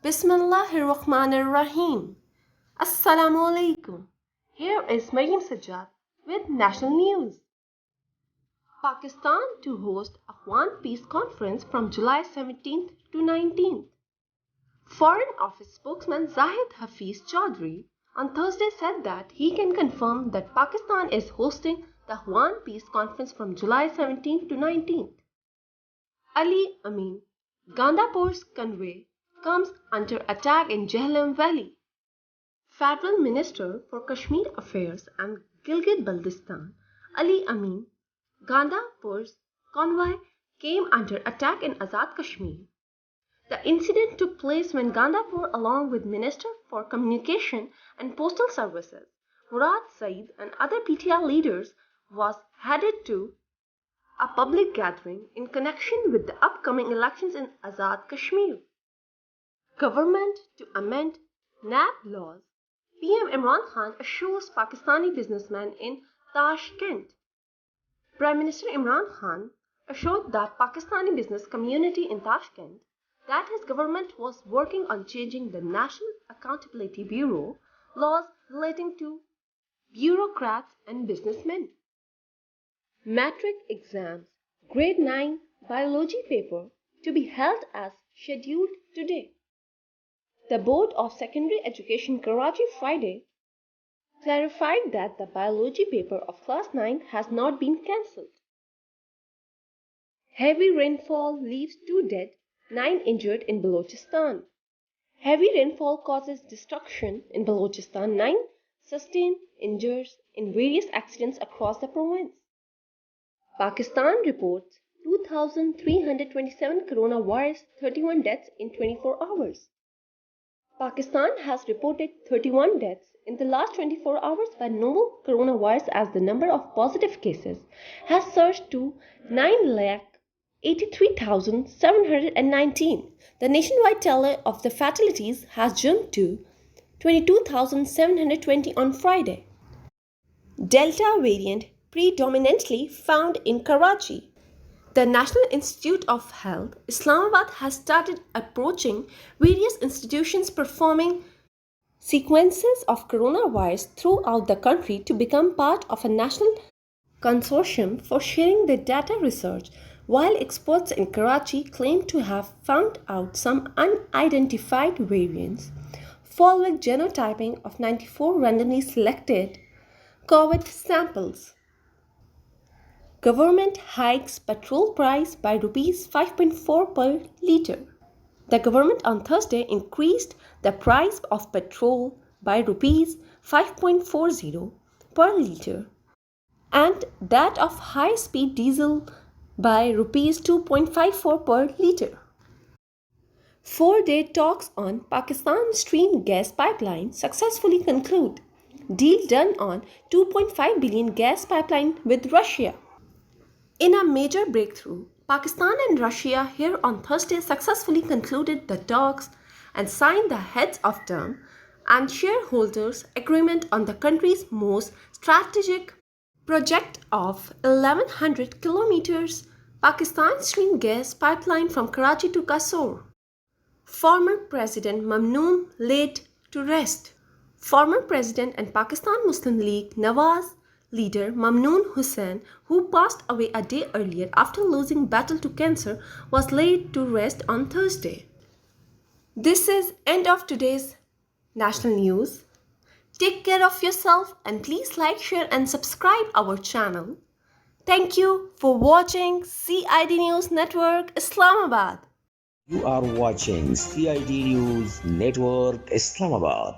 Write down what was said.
Bismillahirrahmanirrahim. Assalamu alaikum. Here is Maryum Sajjad with national news. Pakistan to host Afghan peace conference from July 17th to 19th. Foreign Office spokesman Zahid Hafiz Chaudhry on Thursday said that he can confirm that Pakistan is hosting the Afghan peace conference from July 17th to 19th. Ali Amin, Gandapur's convoy comes under attack in Jhelum Valley. Federal Minister for Kashmir Affairs and Gilgit-Baltistan, Ali Amin, Gandapur's convoy came under attack in Azad Kashmir. The incident took place when Gandapur, along with Minister for Communication and Postal Services, Murad Saeed, and other PTI leaders, was headed to a public gathering in connection with the upcoming elections in Azad Kashmir. Government to amend NAB laws. PM Imran Khan assures Pakistani businessmen in Tashkent. Prime Minister Imran Khan assured the Pakistani business community in Tashkent that his government was working on changing the National Accountability Bureau laws relating to bureaucrats and businessmen. Matric exams, grade 9 biology paper to be held as scheduled today. The Board of Secondary Education Karachi Friday clarified that the biology paper of class 9 has not been cancelled. Heavy rainfall leaves 2 dead, 9 injured in Balochistan. Heavy rainfall causes destruction in Balochistan. 9 sustained injuries in various accidents across the province. Pakistan reports 2,327 coronavirus, 31 deaths in 24 hours. Pakistan has reported 31 deaths in the last 24 hours by novel coronavirus as the number of positive cases has surged to 9,83,719. The nationwide tally of the fatalities has jumped to 22,720 on Friday. Delta variant predominantly found in Karachi. The National Institute of Health, Islamabad, has started approaching various institutions performing sequences of coronavirus throughout the country to become part of a national consortium for sharing the data research, while experts in Karachi claim to have found out some unidentified variants following genotyping of 94 randomly selected COVID samples. Government hikes petrol price by rupees 5.4 per litre. The government on Thursday increased the price of petrol by rupees 5.40 per litre and that of high-speed diesel by rupees 2.54 per litre. 4-day talks on Pakistan Stream gas pipeline successfully conclude. Deal done on 2.5 billion gas pipeline with Russia. In a major breakthrough, Pakistan and Russia here on Thursday successfully concluded the talks and signed the heads of term and shareholders agreement on the country's most strategic project of 1100 kilometers Pakistan Stream gas pipeline from Karachi to Kasur. Former President Mamnoon laid to rest. Former President and Pakistan Muslim League Nawaz leader Mamnoon Hussain, who passed away a day earlier after losing battle to cancer, was laid to rest on Thursday. This is end of today's national news. Take care of yourself and please like, share and subscribe our channel. Thank you for watching CID News Network, Islamabad. You are watching CID News Network, Islamabad.